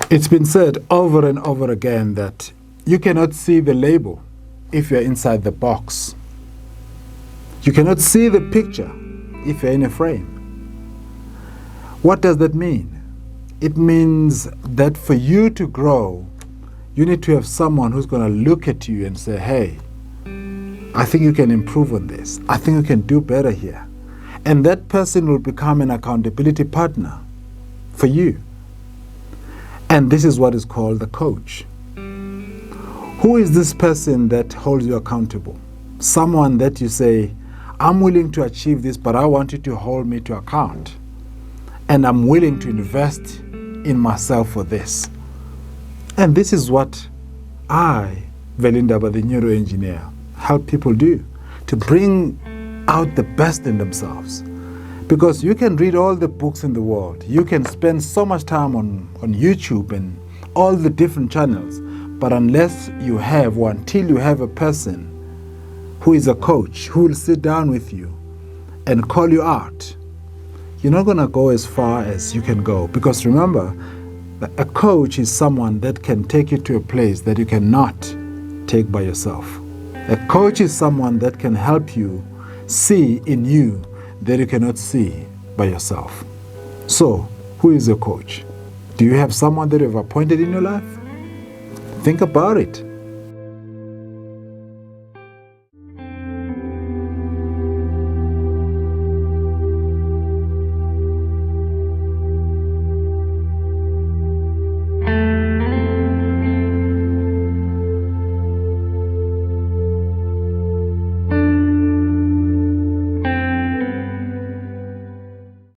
It's been said over and over again that you cannot see the label if you're inside the box. You cannot see the picture if you're in a frame. What does that mean? It means that for you to grow, you need to have someone who's going to look at you and say, hey, I think you can improve on this. I think you can do better here. And that person will become an accountability partner for you. And this is what is called the coach. Who is this person that holds you accountable? Someone that you say, I'm willing to achieve this, but I want you to hold me to account. And I'm willing to invest in myself for this. And this is what I, Veli Ndaba, the NeuroEngineer, help people do, to bring out the best in themselves. Because you can read all the books in the world. You can spend so much time on YouTube and all the different channels. But unless you have, or until you have a person who is a coach, who will sit down with you and call you out, you're not going to go as far as you can go. Because remember, a coach is someone that can take you to a place that you cannot take by yourself. A coach is someone that can help you see in you that you cannot see by yourself. So, who is your coach? Do you have someone that you have appointed in your life? Think about it.